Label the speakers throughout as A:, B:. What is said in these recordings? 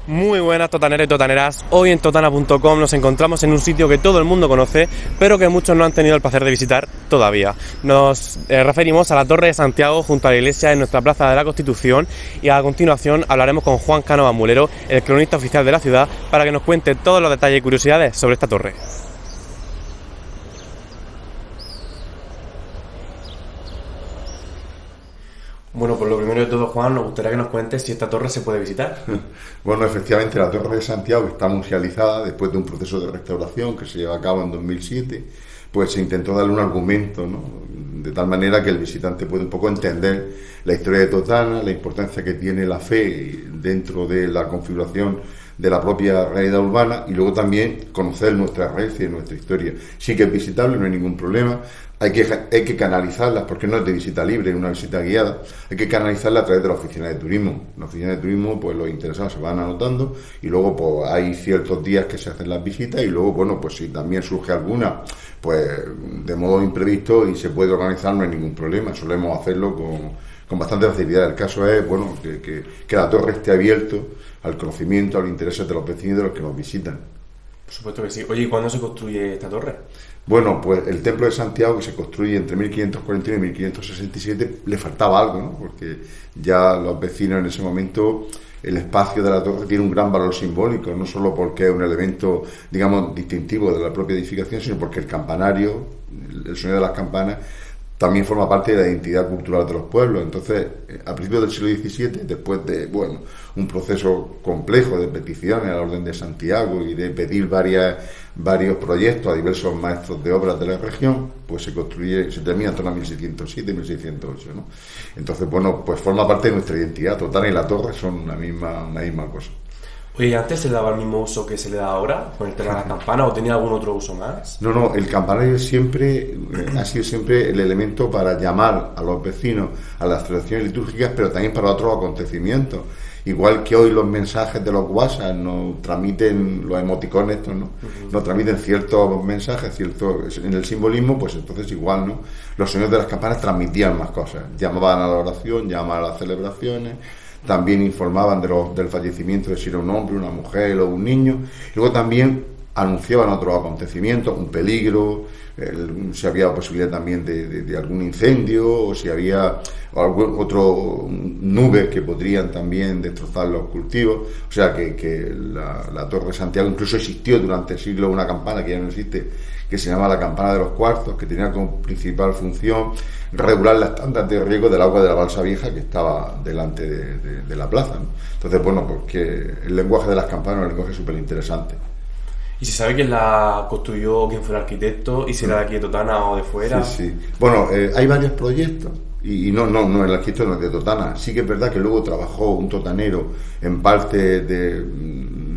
A: Muy buenas totaneros y totaneras, hoy en totana.com nos encontramos en un sitio que todo el mundo conoce, pero que muchos no han tenido el placer de visitar todavía. Nos referimos a la Torre de Santiago junto a la iglesia en nuestra Plaza de la Constitución, y a continuación hablaremos con Juan Cánovas Mulero, el cronista oficial de la ciudad, para que nos cuente todos los detalles y curiosidades sobre esta torre. Bueno, pues lo primero de todo, Juan, nos gustaría que nos cuentes si esta torre se puede visitar.
B: Bueno, efectivamente, la Torre de Santiago está musealizada después de un proceso de restauración que se llevó a cabo en 2007. Pues se intentó darle un argumento, ¿no?, de tal manera que el visitante pueda un poco entender la historia de Totana, la importancia que tiene la fe dentro de la configuración de la propia realidad urbana, y luego también conocer nuestra raíz y nuestra historia. Sí que es visitable, no hay ningún problema. Hay que canalizarlas, porque no es de visita libre, es una visita guiada. Hay que canalizarla a través de la oficina de turismo. En la oficina de turismo, pues los interesados se van anotando, y luego pues hay ciertos días que se hacen las visitas, y luego, bueno, pues si también surge alguna, pues de modo imprevisto y se puede organizar, no hay ningún problema. Solemos hacerlo con bastante facilidad. El caso es, bueno, que la torre esté abierto al conocimiento, al interés de los vecinos y de los que nos visitan.
A: Por supuesto que sí. Oye, ¿y cuándo se construye esta torre?
B: Bueno, pues el Templo de Santiago, que se construye entre 1541 y 1567, le faltaba algo, ¿no? Porque ya los vecinos en ese momento, el espacio de la torre tiene un gran valor simbólico, no solo porque es un elemento, digamos, distintivo de la propia edificación, sino porque el campanario, el sonido de las campanas, también forma parte de la identidad cultural de los pueblos. Entonces, a principios del siglo XVII, después de, bueno, un proceso complejo de peticiones a la Orden de Santiago y de pedir varios proyectos a diversos maestros de obras de la región, pues se termina en torno a 1607 y 1608, ¿no? Entonces, bueno, pues forma parte de nuestra identidad. Totana y la torre son una misma cosa.
A: Oye, ¿y antes se le daba el mismo uso que se le da ahora con el tema de las campanas, o tenía algún otro uso más?
B: No, el campanario ha sido siempre el elemento para llamar a los vecinos a las celebraciones litúrgicas, pero también para otros acontecimientos. Igual que hoy los mensajes de los WhatsApp nos transmiten, los emoticones estos, ¿no? Uh-huh. Nos transmiten ciertos mensajes, en el simbolismo, pues entonces igual, ¿no? Los sonidos de las campanas transmitían más cosas. Llamaban a la oración, llamaban a las celebraciones. También informaban del fallecimiento de si era un hombre, una mujer o un niño. Luego también anunciaban otros acontecimientos, un peligro, si había posibilidad también de algún incendio, o si había otro nubes que podrían también destrozar los cultivos. O sea que la Torre de Santiago incluso existió durante siglos una campana que ya no existe, que se llama la campana de los cuartos, que tenía como principal función regular las tandas de riego del agua de la balsa vieja que estaba delante de la plaza, ¿no? Entonces, bueno, pues que el lenguaje de las campanas es un lenguaje súper interesante.
A: ¿Y se sabe quién la construyó, quién fue el arquitecto, y si era de aquí de Totana o de fuera?
B: Sí. Bueno, hay varios proyectos, y no, el arquitecto no es de Totana. Sí que es verdad que luego trabajó un totanero en parte de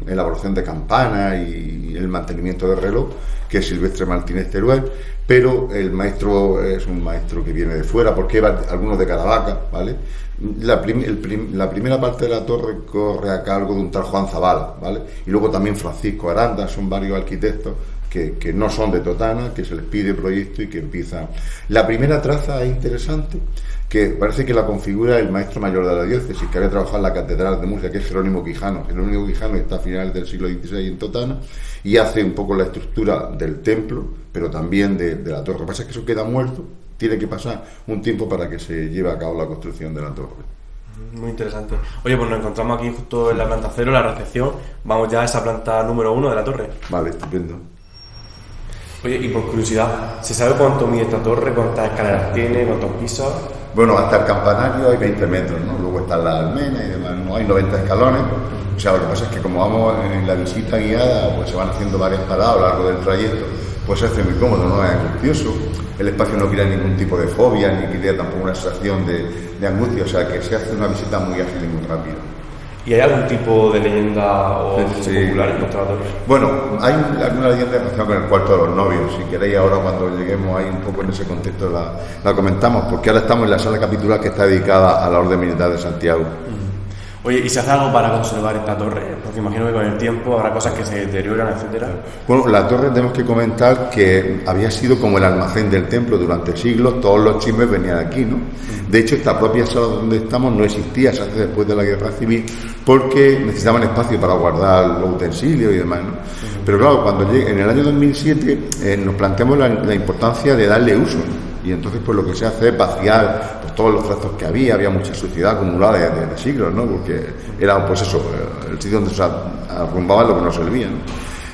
B: elaboración de campanas y el mantenimiento del reloj, que es Silvestre Martínez Teruel, pero el maestro es un maestro que viene de fuera, porque va algunos de Caravaca, ¿vale? La primera parte de la torre corre a cargo de un tal Juan Zavala, ¿vale? Y luego también Francisco Aranda, son varios arquitectos que no son de Totana, que se les pide proyecto y que empiezan. La primera traza es interesante, que parece que la configura el maestro mayor de la diócesis, que había trabajado en la Catedral de Murcia, que es Jerónimo Quijano. Jerónimo Quijano está a finales del siglo XVI en Totana y hace un poco la estructura del templo, pero también de la torre. Lo que pasa es que eso queda muerto, tiene que pasar un tiempo para que se lleve a cabo la construcción de la torre.
A: Muy interesante. Oye, pues nos encontramos aquí justo en la planta 0, la recepción. Vamos ya a esa planta número 1 de la torre.
B: Vale, estupendo.
A: Oye, y por curiosidad, ¿se sabe cuánto mide esta torre? ¿Cuántas escaleras tiene? ¿Cuántos pisos?
B: Bueno, hasta el campanario hay 20 metros, ¿no? Luego están las almenas y demás, ¿no? Hay 90 escalones. O sea, lo que pasa es que como vamos en la visita guiada, pues se van haciendo varias paradas a lo largo del trayecto, pues se hace muy cómodo, no es angustioso. El espacio no crea ningún tipo de fobia, ni crea tampoco una sensación de angustia, o sea, que se hace una visita muy ágil y muy rápida.
A: ¿Y hay algún tipo de leyenda o popular en nuestra torre?
B: Bueno, hay alguna leyenda relacionada con el cuarto de los novios. Si queréis, ahora cuando lleguemos ahí un poco en ese contexto la comentamos, porque ahora estamos en la sala capitular que está dedicada a la Orden Militar de Santiago.
A: Oye, ¿y se hace algo para conservar esta torre? Porque imagino que con el tiempo habrá cosas que se deterioran, etcétera.
B: Bueno, la torre tenemos que comentar que había sido como el almacén del templo durante siglos, todos los chismes venían aquí, ¿no? De hecho, esta propia sala donde estamos no existía, se hace después de la Guerra Civil, porque necesitaban espacio para guardar los utensilios y demás, ¿no? Pero claro, cuando en el año 2007 nos planteamos la importancia de darle uso, ¿no? Y entonces pues lo que se hace es vaciar pues, todos los trastos que había mucha suciedad acumulada de siglos, ¿no? Porque era pues eso, el sitio donde se arrumbaba lo que no servía, ¿no?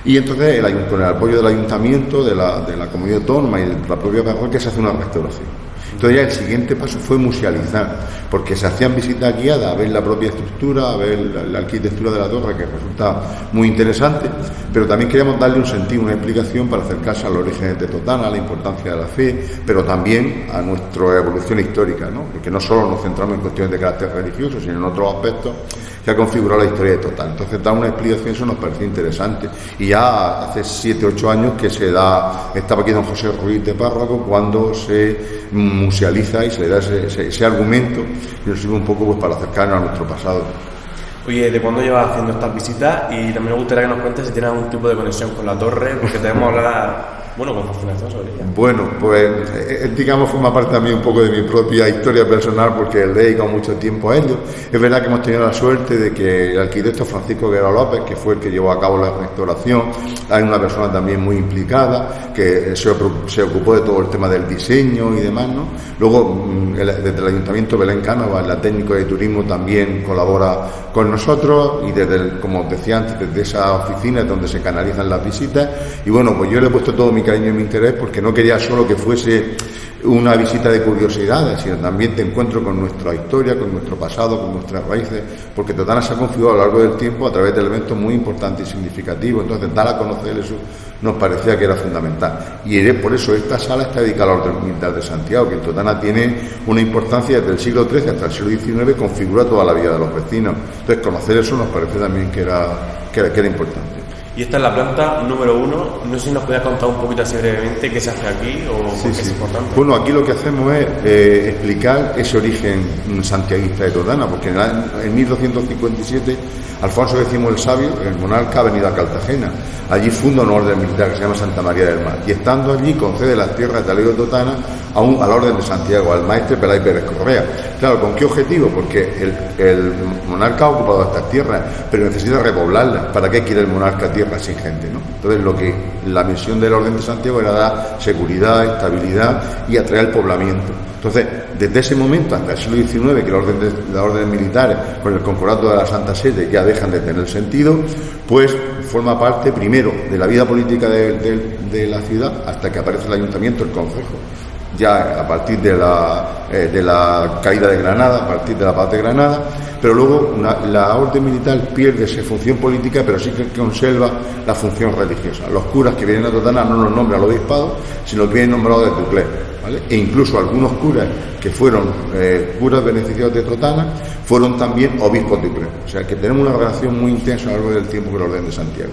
B: Y entonces con el apoyo del ayuntamiento, de la comunidad autónoma y de la propia parroquia se hace una restauración. Entonces ya el siguiente paso fue musealizar, porque se hacían visitas guiadas a ver la propia estructura, a ver la arquitectura de la torre, que resulta muy interesante, pero también queríamos darle un sentido, una explicación para acercarse a los orígenes de Totana, a la importancia de la fe, pero también a nuestra evolución histórica, ¿no? Porque no solo nos centramos en cuestiones de carácter religioso, sino en otros aspectos que ha configurado la historia de Totana. Entonces dar una explicación, eso nos pareció interesante. Y ya hace 7 u 8 años que estaba aquí don José Ruiz de párroco, cuando se musealiza y se le da ese argumento y nos sirve un poco pues para acercarnos a nuestro pasado.
A: Oye, ¿de cuándo llevas haciendo estas visitas? Y también me gustaría que nos cuentes si tienes algún tipo de conexión con la torre, porque tenemos que hablar, bueno, con fascinación sobre ella.
B: Bueno, pues digamos forma parte también un poco de mi propia historia personal, porque he dedicado mucho tiempo a ello. Es verdad que hemos tenido la suerte de que el arquitecto Francisco Guerra López, que fue el que llevó a cabo la restauración, hay una persona también muy implicada, que se ocupó de todo el tema del diseño y demás, ¿no? Luego, desde el Ayuntamiento Belén Cánovas, la técnica de turismo también colabora con nosotros, y como os decía antes, desde esa oficina es donde se canalizan las visitas. Y bueno, pues yo le he puesto todo mi cariño y mi interés, porque no quería solo que fuese una visita de curiosidades, sino también te encuentro con nuestra historia, con nuestro pasado, con nuestras raíces, porque Totana se ha configurado a lo largo del tiempo a través de elementos muy importantes y significativos. Entonces dar a conocer eso nos parecía que era fundamental, y por eso esta sala está dedicada a la Orden Militar de Santiago, que en Totana tiene una importancia desde el siglo XIII hasta el siglo XIX, configura toda la vida de los vecinos. Entonces conocer eso nos parece también que era importante.
A: Y esta es la planta número 1. No sé si nos podías contar un poquito así brevemente qué se hace aquí o por qué es importante.
B: Bueno, aquí lo que hacemos es explicar ese origen santiaguista de Totana, porque en 1257 Alfonso X el Sabio, el monarca, ha venido a Cartagena. Allí funda una orden militar que se llama Santa María del Mar, y estando allí concede las tierras de Aleo de Totana a la Orden de Santiago, al maestre Pelay Pérez Correa. Claro, ¿con qué objetivo? Porque el monarca ha ocupado estas tierras, pero necesita repoblarlas. ¿Para qué quiere el monarca tierras sin gente, no? Entonces la misión de la Orden de Santiago era dar seguridad, estabilidad y atraer el poblamiento. Entonces, desde ese momento hasta el siglo XIX, que las órdenes militares con el concordato de la Santa Sede ya dejan de tener sentido, pues forma parte primero de la vida política de la ciudad, hasta que aparece el ayuntamiento, el concejo, ya a partir de la caída de Granada, a partir de la paz de Granada. Pero luego la orden militar pierde esa función política, pero sí que conserva la función religiosa. Los curas que vienen a Totana no los nombra el obispado, sino que vienen nombrados de tu clero, ¿vale? E incluso algunos curas que fueron curas beneficiados de Totana fueron también obispos de clero. O sea que tenemos una relación muy intensa a lo largo del tiempo con la Orden de Santiago.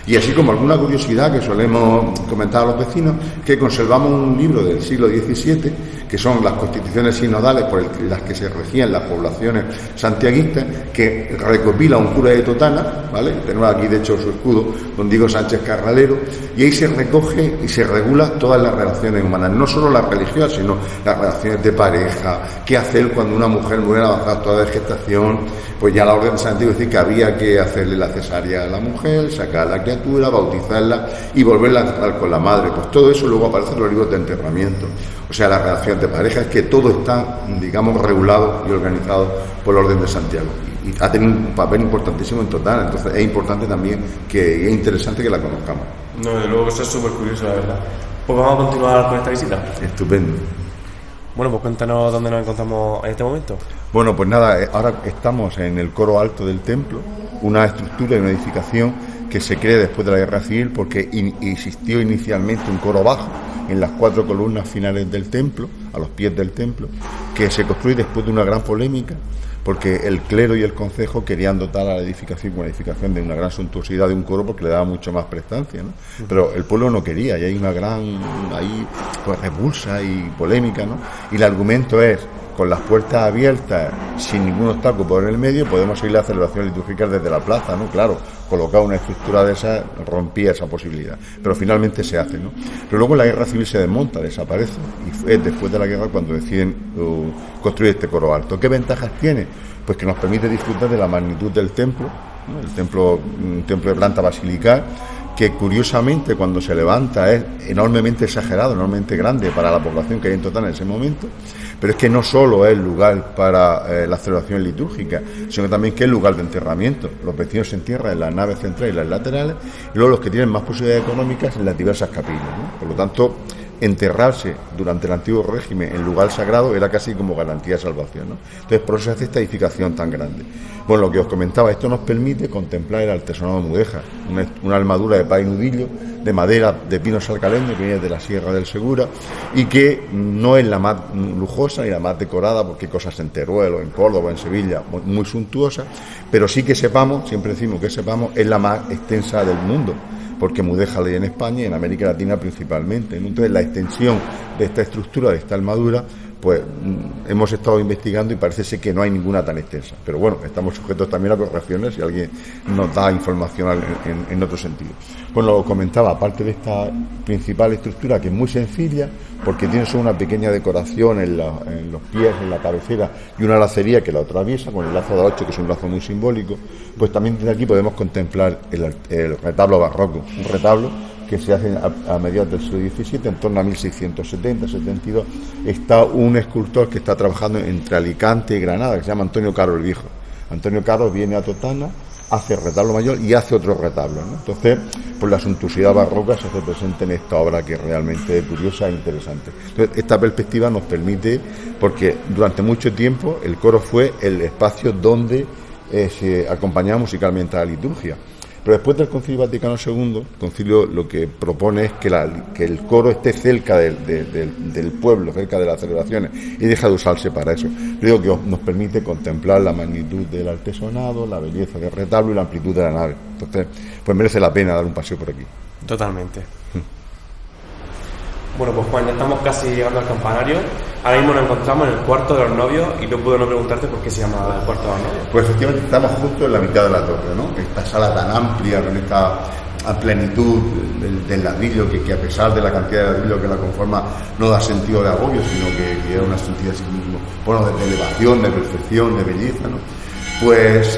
B: Y así como alguna curiosidad que solemos comentar a los vecinos, que conservamos un libro del siglo XVII, que son las constituciones sinodales por las que se regían las poblaciones santiaguistas, que recopila un cura de Totana, ¿vale? Tenemos aquí de hecho su escudo, don Diego Sánchez Carralero, y ahí se recoge y se regula todas las relaciones humanas, no solo las religiosas, sino las relaciones de pareja, qué hacer cuando una mujer muere avanzada toda de gestación. Pues ya la Orden de Santiago decía que había que hacerle la cesárea a la mujer, sacar a la criatura, bautizarla y volverla a enterrar con la madre. Pues todo eso luego aparece en los libros de enterramiento. O sea, las relaciones de pareja, es que todo está, digamos, regulado y organizado por la Orden de Santiago. Y ha tenido un papel importantísimo en Totana. Entonces es importante también, es interesante que la conozcamos.
A: No, de luego eso es súper curioso, la verdad. Pues vamos a continuar con esta visita.
B: Estupendo.
A: Bueno, pues cuéntanos dónde nos encontramos en este momento.
B: Bueno, pues nada, ahora estamos en el coro alto del templo, una estructura y una edificación que se crea después de la Guerra Civil, porque existió inicialmente un coro bajo en las 4 columnas finales del templo, a los pies del templo, que se construye después de una gran polémica, porque el clero y el concejo querían dotar a la edificación con una edificación de una gran suntuosidad de un coro, porque le daba mucho más prestancia, ¿no? Pero el pueblo no quería, y hay una gran repulsa y polémica, ¿no? Y el argumento es con las puertas abiertas, sin ningún obstáculo por el medio, podemos seguir las celebraciones litúrgicas desde la plaza, ¿no? Claro, colocar una estructura de esa rompía esa posibilidad, pero finalmente se hace, ¿no? Pero luego la guerra civil se desmonta, desaparece, y es después de la guerra cuando deciden construir este coro alto. ¿Qué ventajas tiene? Pues que nos permite disfrutar de la magnitud del templo, ¿no? El templo, un templo de planta basilical, que curiosamente cuando se levanta es enormemente exagerado, enormemente grande para la población que hay en Totana en ese momento, pero es que no solo es lugar para las celebraciones litúrgicas, sino también que es lugar de enterramiento. Los vecinos se entierran en las naves centrales y las laterales, y luego los que tienen más posibilidades económicas en las diversas capillas, ¿no? Por lo tanto, enterrarse durante el antiguo régimen en lugar sagrado era casi como garantía de salvación, ¿no? Entonces, por eso se hace esta edificación tan grande. Bueno, lo que os comentaba, esto nos permite contemplar el artesanado de Mudéjar, una armadura de pay nudillo, de madera de pino salcaleño que viene de la Sierra del Segura y que no es la más lujosa ni la más decorada, porque hay cosas en Teruel o en Córdoba, en Sevilla, muy suntuosas, pero sí que sepamos, siempre decimos que sepamos, es la más extensa del mundo, porque Mudéjar la hay en España y en América Latina principalmente, ¿no? Entonces la extensión de esta estructura, de esta armadura, pues hemos estado investigando y parece ser que no hay ninguna tan extensa, pero bueno, estamos sujetos también a correcciones si alguien nos da información en otro sentido. Bueno, lo comentaba, aparte de esta principal estructura, que es muy sencilla, porque tiene solo una pequeña decoración en los pies, en la cabecera, y una lacería que la atraviesa con el lazo de 8, que es un lazo muy simbólico, pues también desde aquí podemos contemplar el retablo barroco, un retablo que se hace a mediados del siglo XVII, en torno a 1670-72, está un escultor que está trabajando entre Alicante y Granada, que se llama Antonio Caro el Viejo. Antonio Caro viene a Totana, hace el retablo mayor y hace otro retablo, ¿no? Entonces, pues la suntuosidad barroca se hace presente en esta obra, que es realmente curiosa e interesante. Entonces, esta perspectiva nos permite, porque durante mucho tiempo el coro fue el espacio donde se acompañaba musicalmente a la liturgia. Pero después del Concilio Vaticano II, el concilio lo que propone es que el coro esté cerca del pueblo, cerca de las celebraciones, y deja de usarse para eso. Creo que nos permite contemplar la magnitud del artesonado, la belleza del retablo y la amplitud de la nave. Entonces, pues merece la pena dar un paseo por aquí.
A: Totalmente. Bueno, pues Juan, ya estamos casi llegando al campanario. Ahora mismo nos encontramos en el cuarto de los novios y no puedo no preguntarte por qué se llama el cuarto de los novios.
B: Pues efectivamente estamos justo en la mitad de la torre, ¿no? Esta sala tan amplia, con esta plenitud del ladrillo, que a pesar de la cantidad de ladrillo que la conforma no da sentido de agobio, sino que era una sentido bueno, de elevación, de perfección, de belleza, ¿no? Pues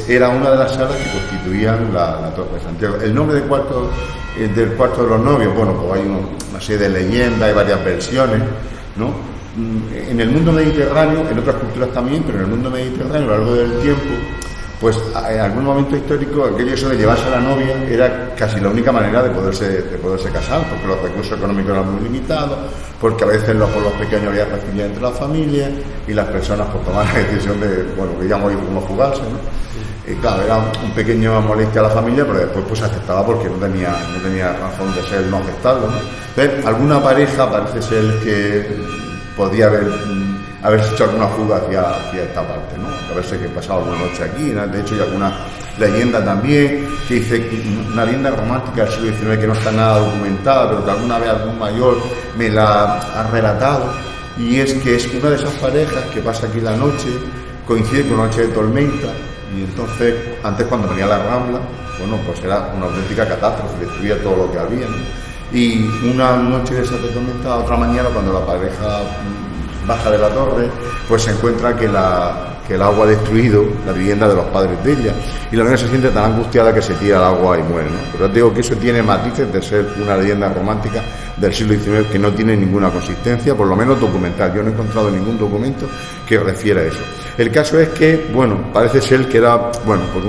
B: era una de las salas que constituían la Torre de Santiago. El nombre del cuarto de los novios, bueno, pues hay una serie de leyendas, hay varias versiones, ¿no? En el mundo mediterráneo, en otras culturas también, pero en el mundo mediterráneo, a lo largo del tiempo, pues en algún momento histórico, aquello eso de llevarse a la novia era casi la única manera de poderse casar, porque los recursos económicos eran muy limitados, porque a veces los pueblos pequeños había recibida entre las familias y las personas pues tomaban la decisión de, bueno, que digamos como fugarse, ¿no? Y claro, era un pequeño molestia a la familia, pero después pues se aceptaba porque no tenía razón de ser no aceptarlo, ¿no? Entonces, alguna pareja parece ser que podía haberse hecho alguna fuga hacia esta parte, ¿no? Haberse pasado alguna noche aquí, ¿no? De hecho hay alguna leyenda también que dice, una leyenda romántica del siglo XIX que no está nada documentada, pero que alguna vez algún mayor me la ha relatado, y es que es una de esas parejas que pasa aquí la noche, coincide con una noche de tormenta, y entonces antes cuando venía la Rambla, bueno, pues era una auténtica catástrofe, destruía todo lo que había, ¿no? Y una noche de esa tormenta, otra mañana, cuando la pareja baja de la torre, pues se encuentra que el agua ha destruido la vivienda de los padres de ella, y la niña se siente tan angustiada que se tira al agua y muere, ¿no? Pero te digo que eso tiene matices de ser una leyenda romántica del siglo XIX que no tiene ninguna consistencia, por lo menos documental. Yo no he encontrado ningún documento que refiera a eso. El caso es que, bueno, parece ser que era, bueno, pues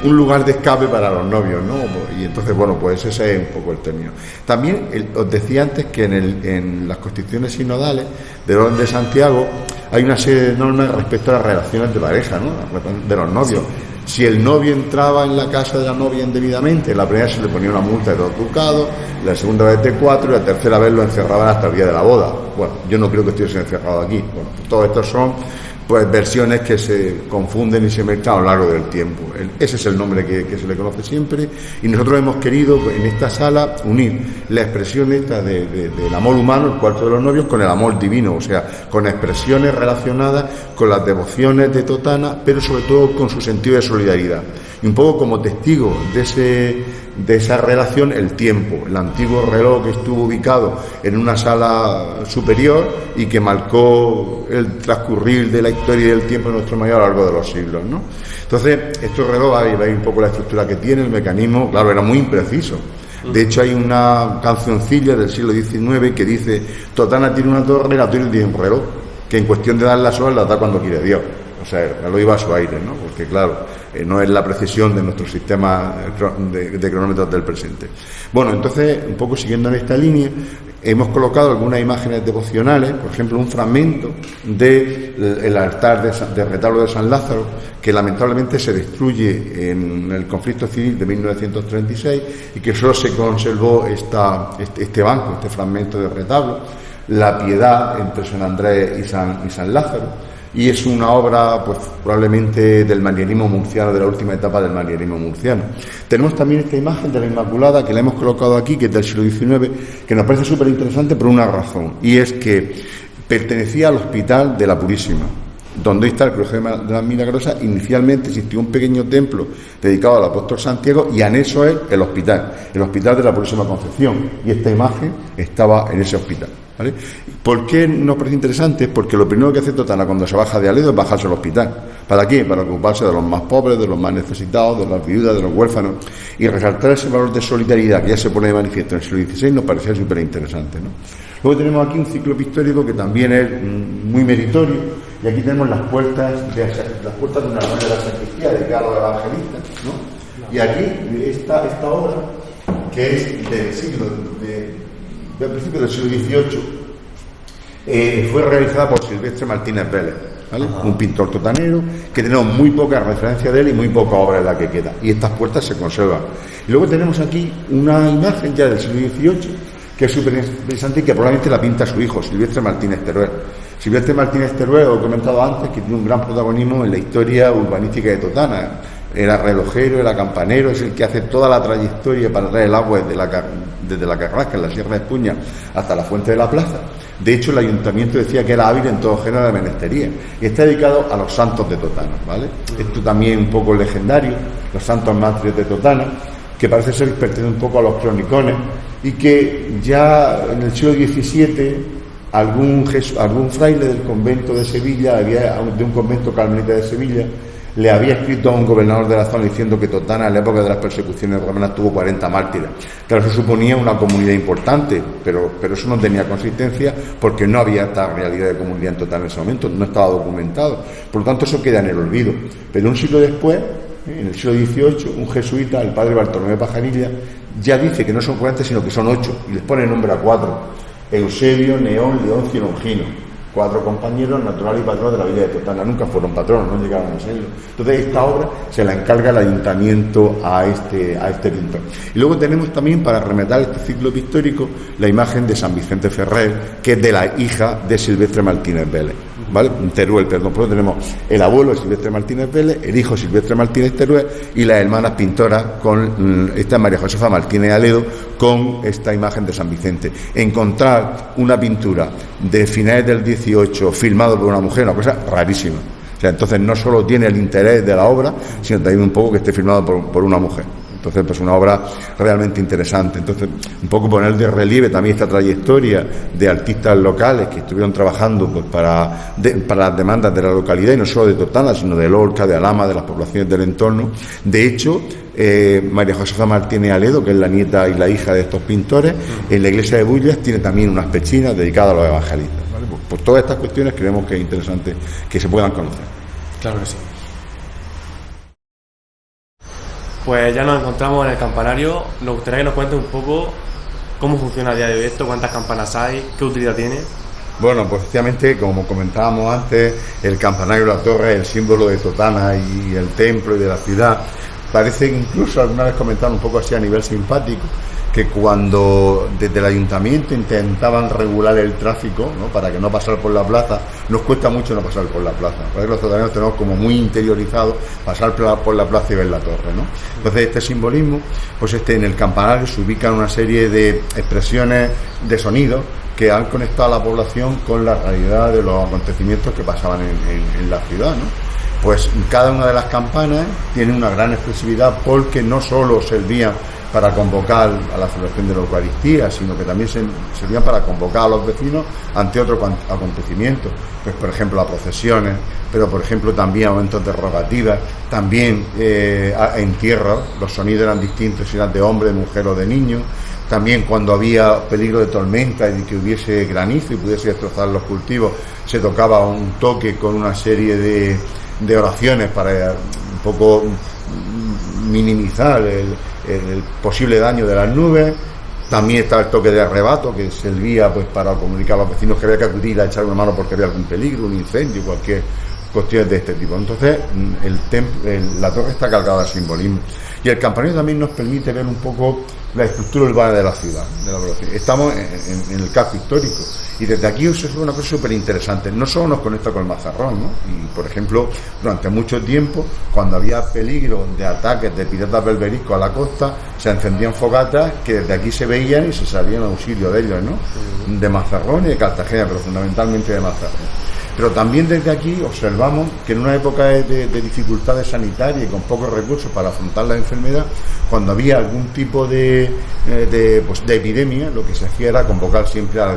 B: un lugar de escape para los novios, ¿no? Y entonces, bueno, pues ese es un poco el término. También os decía antes que en las constituciones sinodales del Orden de Santiago hay una serie de normas respecto a las relaciones de pareja, ¿no? De los novios. Si el novio entraba en la casa de la novia indebidamente, la primera se le ponía una multa de 2 ducados, la segunda vez de 4 y la tercera vez lo encerraban hasta el día de la boda. Bueno, yo no creo que estuviese encerrado aquí. Bueno, pues todos estos son pues versiones que se confunden y se mezclan a lo largo del tiempo. Ese es el nombre que se le conoce siempre, y nosotros hemos querido en esta sala unir la expresión esta del amor humano, el cuarto de los novios, con el amor divino, o sea, con expresiones relacionadas con las devociones de Totana, pero sobre todo con su sentido de solidaridad. Y un poco como testigo de esa relación, el tiempo, el antiguo reloj que estuvo ubicado en una sala superior y que marcó el transcurrir de la historia y del tiempo de nuestro mayor a lo largo de los siglos, ¿no? Entonces, este reloj, veis un poco la estructura que tiene, el mecanismo, claro, era muy impreciso. De hecho, hay una cancioncilla del siglo XIX que dice: Totana tiene una torre, la torre tiene un reloj, que en cuestión de dar las horas las da cuando quiere Dios. O sea, el reloj iba a su aire, ¿no? Porque, claro, no es la precisión de nuestro sistema de cronómetros del presente. Bueno, entonces, un poco siguiendo en esta línea, hemos colocado algunas imágenes devocionales, por ejemplo, un fragmento del altar de retablo de San Lázaro, que lamentablemente se destruye en el conflicto civil de 1936 y que solo se conservó este banco, este fragmento de retablo, la piedad entre San Andrés y San Lázaro. Y es una obra, pues probablemente del manierismo murciano, de la última etapa del manierismo murciano. Tenemos también esta imagen de la Inmaculada, que la hemos colocado aquí, que es del siglo XIX, que nos parece súper interesante por una razón, y es que pertenecía al Hospital de la Purísima, donde está el Colegio de la Milagrosa. Inicialmente existió un pequeño templo dedicado al apóstol Santiago, y anexo es el Hospital de la Purísima Concepción, y esta imagen estaba en ese hospital, ¿vale? ¿Por qué nos parece interesante? Porque lo primero que hace Totana cuando se baja de Aledo es bajarse al hospital. ¿Para qué? Para ocuparse de los más pobres, de los más necesitados, de las viudas, de los huérfanos, y resaltar ese valor de solidaridad que ya se pone de manifiesto en el siglo XVI nos parecía súper interesante, ¿no? Luego tenemos aquí un ciclo pictórico que también es muy meritorio, y aquí tenemos las puertas de una armario de la sacristía de Carlos Evangelista, ¿no? Y aquí esta obra, que es del principio del siglo XVIII, fue realizada por Silvestre Martínez Vélez, ¿vale? Un pintor totanero que tenemos muy poca referencia de él y muy poca obra en la que queda, y estas puertas se conservan. Y luego tenemos aquí una imagen ya del siglo XVIII que es súper interesante y que probablemente la pinta su hijo, Silvestre Martínez Teruel. Silvestre Martínez Teruel, lo he comentado antes, que tiene un gran protagonismo en la historia urbanística de Totana. Era relojero, era campanero, es el que hace toda la trayectoria para traer el agua desde la Carrasca, en la Sierra de Espuña, hasta la Fuente de la Plaza. De hecho, el ayuntamiento decía que era hábil en todo género de menestería, y está dedicado a los santos de Totana, ¿vale? Esto también un poco legendario, los santos mártires de Totana, que parece ser que pertenece un poco a los cronicones, y que ya en el siglo XVII algún fraile del convento de Sevilla, de un convento carmelita de Sevilla, le había escrito a un gobernador de la zona diciendo que Totana en la época de las persecuciones romanas tuvo 40 mártires. Claro, eso suponía una comunidad importante, pero eso no tenía consistencia porque no había esta realidad de comunidad en Totana en ese momento, no estaba documentado. Por lo tanto, eso queda en el olvido. Pero un siglo después, en el siglo XVIII, un jesuita, el padre Bartolomé Pajarilla, ya dice que no son 40 sino que son 8, y les pone nombre a 4: Eusebio, Neón, Leoncio y Longino. 4 compañeros naturales y patronos de la villa de Totana. Nunca fueron patronos, no llegaron a serlo. Entonces esta obra se la encarga el ayuntamiento a este pintor. Y luego tenemos también, para rematar este ciclo pictórico, la imagen de San Vicente Ferrer, que es de la hija de Silvestre Martínez Vélez, ¿vale? Teruel, perdón. Por eso tenemos el abuelo Silvestre Martínez Vélez, el hijo Silvestre Martínez Teruel y las hermanas pintoras, con esta María Josefa Martínez Aledo, con esta imagen de San Vicente. Encontrar una pintura de finales del XVIII filmado por una mujer, una cosa rarísima. O sea, entonces no solo tiene el interés de la obra, sino también un poco que esté filmado por una mujer. Entonces, pues una obra realmente interesante. Entonces, un poco poner de relieve también esta trayectoria de artistas locales que estuvieron trabajando pues para las demandas de la localidad, y no solo de Totana, sino de Lorca, de Alhama, de las poblaciones del entorno. De hecho, María Josefa Martínez Aledo, que es la nieta y la hija de estos pintores, en la iglesia de Bullas tiene también unas pechinas dedicadas a los evangelistas, ¿vale? Por todas estas cuestiones creemos que es interesante que se puedan conocer.
A: Claro que sí. Pues ya nos encontramos en el campanario. Nos gustaría que nos cuentes un poco cómo funciona a día de hoy esto, cuántas campanas hay, qué utilidad tiene.
B: Bueno, pues efectivamente, como comentábamos antes, el campanario de la torre es el símbolo de Totana y el templo y de la ciudad. Parece que incluso alguna vez comentaron un poco así a nivel simpático, que cuando desde el ayuntamiento intentaban regular el tráfico, ¿no?, para que no pasara por la plaza, nos cuesta mucho no pasar por la plaza. Porque los ciudadanos tenemos como muy interiorizado pasar por la plaza y ver la torre, ¿no? Entonces este simbolismo, pues en el campanario se ubican una serie de expresiones de sonido que han conectado a la población con la realidad de los acontecimientos que pasaban en la ciudad, ¿no? Pues cada una de las campanas tiene una gran expresividad, porque no solo servían para convocar a la celebración de la Eucaristía, sino que también servían para convocar a los vecinos ante otros acontecimientos, pues por ejemplo a procesiones, pero por ejemplo también a momentos de rogativas, también a entierros. Los sonidos eran distintos, si eran de hombre, de mujer o de niño. También cuando había peligro de tormenta y que hubiese granizo y pudiese destrozar los cultivos, se tocaba un toque con una serie de oraciones para un poco minimizar el posible daño de las nubes. También estaba el toque de arrebato, que servía pues para comunicar a los vecinos que había que acudir a echar una mano porque había algún peligro, un incendio, cualquier cuestión de este tipo. Entonces la torre está cargada de simbolismo, y el campanario también nos permite ver un poco la estructura urbana de la ciudad, de la población. Estamos en el casco histórico, y desde aquí observa una cosa súper interesante. No solo nos conecta con el Mazarrón, ¿no? Y por ejemplo, durante mucho tiempo, cuando había peligro de ataques de piratas berberiscos a la costa, se encendían fogatas que desde aquí se veían y se salían a auxilio de ellos, ¿no? De Mazarrón y de Cartagena, pero fundamentalmente de Mazarrón. Pero también desde aquí observamos que en una época de dificultades sanitarias y con pocos recursos para afrontar la enfermedad, cuando había algún tipo de epidemia, lo que se hacía era convocar siempre a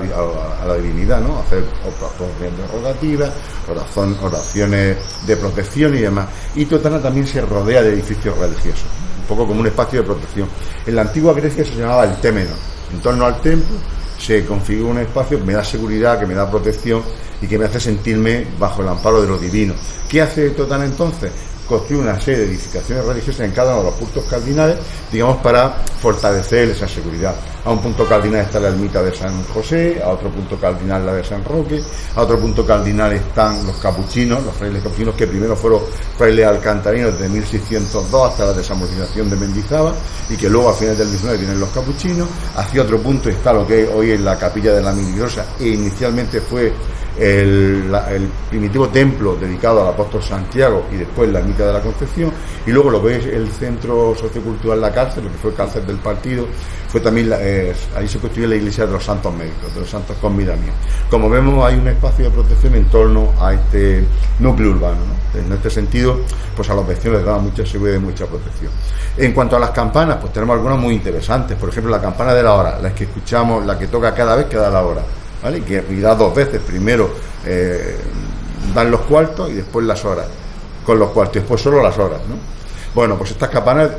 B: la divinidad, ¿no? Hacer oraciones de rogativas, oraciones de protección y demás. Y Totana también se rodea de edificios religiosos, un poco como un espacio de protección. En la antigua Grecia se llamaba el témenos. En torno al templo se configura un espacio que me da seguridad, que me da protección y que me hace sentirme bajo el amparo de lo divino. ¿Qué hace Totana entonces? Construye una serie de edificaciones religiosas en cada uno de los puntos cardinales, digamos, para fortalecer esa seguridad. A un punto cardinal está la ermita de San José, a otro punto cardinal la de San Roque, a otro punto cardinal están los capuchinos, los frailes capuchinos, que primero fueron frailes alcantarinos desde 1602 hasta la desamortización de Mendizábal, y que luego a finales del 19 vienen los capuchinos. Hacia otro punto está lo que hoy es la capilla de la Milagrosa, e inicialmente fue el primitivo templo dedicado al apóstol Santiago, y después la ermita de la Concepción, y luego lo que es el centro sociocultural La Cárcel, lo que fue cárcel del partido, fue también ahí se construyó la iglesia de los santos médicos, de los santos con vida mía. Como vemos, hay un espacio de protección en torno a este núcleo urbano, ¿no? En este sentido, pues a los vecinos les daba mucha seguridad y mucha protección. En cuanto a las campanas, pues tenemos algunas muy interesantes. Por ejemplo, la campana de la hora, la que escuchamos, la que toca cada vez que da la hora, ¿vale? Que da dos veces. Primero dan los cuartos y después las horas con los cuartos, y después solo las horas, ¿no? Bueno, pues estas campanas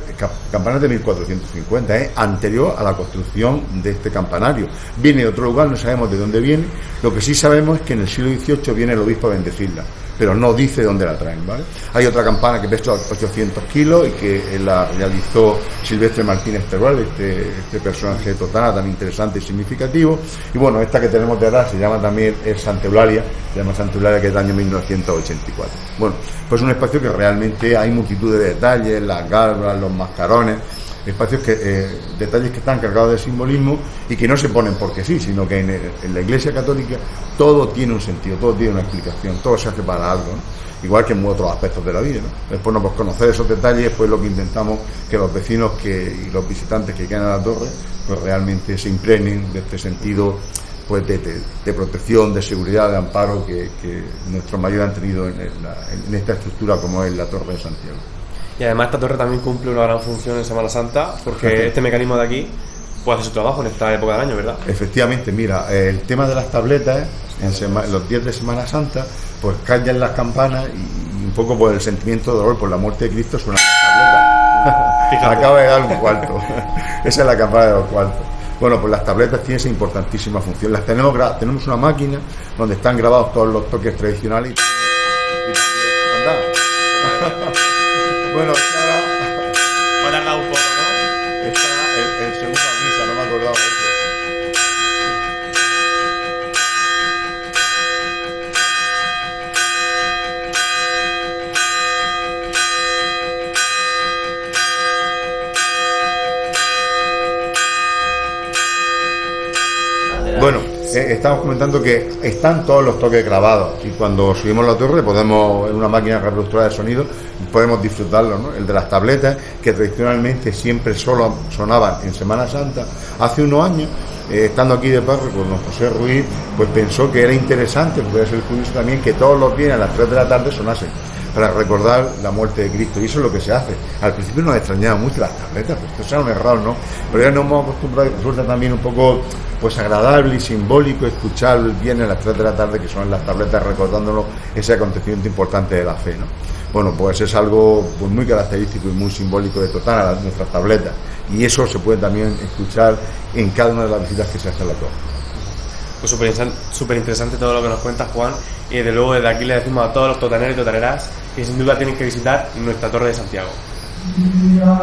B: de 1450, anterior a la construcción de este campanario. Viene de otro lugar, no sabemos de dónde viene. Lo que sí sabemos es que en el siglo XVIII viene el obispo a bendecirla, pero no dice dónde la traen, ¿vale? Hay otra campana que pesa 800 kilos y que la realizó Silvestre Martínez Teruel, este personaje de Totana tan interesante y significativo. Y bueno, esta que tenemos de ahora se llama también Santa Eulalia, que es del año 1984. Bueno, pues un espacio que realmente hay multitud de detalles, las garbas, los mascarones, espacios detalles que están cargados de simbolismo y que no se ponen porque sí, sino que en la Iglesia Católica todo tiene un sentido, todo tiene una explicación, todo se hace para algo, ¿no? Igual que en otros aspectos de la vida, ¿no? Después, pues conocer esos detalles, pues lo que intentamos que los vecinos y los visitantes que quedan a la torre, pues realmente se impregnen de este sentido, pues de protección, de seguridad, de amparo que nuestros mayores han tenido en esta estructura como es la Torre de Santiago.
A: Y además esta torre también cumple una gran función en Semana Santa, porque este mecanismo de aquí puede hacer su trabajo en esta época del año, ¿verdad? Efectivamente, mira, el tema de las tabletas, en los días de Semana Santa, pues callan las campanas y un poco por el sentimiento de dolor por la muerte de Cristo suenan las tabletas. Acaba de dar un cuarto. Esa es la campana de los cuartos. Bueno, pues las tabletas tienen esa importantísima función. Las tenemos una máquina donde están grabados todos los toques tradicionales. Bueno, ahora va a tardar un poco, ¿no? Está el segundo misa, no me acordaba de eso.
B: Bueno, estamos comentando que están todos los toques grabados y cuando subimos la torre podemos, en una máquina reproductora de sonido, podemos disfrutarlo, ¿no? El de las tabletas, que tradicionalmente siempre solo sonaban en Semana Santa. Hace unos años, estando aquí de párroco con don José Ruiz, pues pensó que era interesante, puede ser curioso también, que todos los viernes a las 3 de la tarde sonasen, para recordar la muerte de Cristo, y eso es lo que se hace. Al principio nos extrañaba mucho las tabletas, pues esto era un error, ¿no? Pero ya nos hemos acostumbrado y resulta también un poco pues agradable y simbólico escuchar el viernes a las 3 de la tarde, que son las tabletas recordándonos ese acontecimiento importante de la fe, ¿no? Bueno, pues es algo pues muy característico y muy simbólico de Totana, nuestras tabletas, y eso se puede también escuchar en cada una de las visitas que se hace a la torre.
A: Pues súper interesante todo lo que nos cuentas, Juan, y desde luego desde aquí le decimos a todos los totaneros y totaneras que sin duda tienen que visitar nuestra Torre de Santiago.
C: Via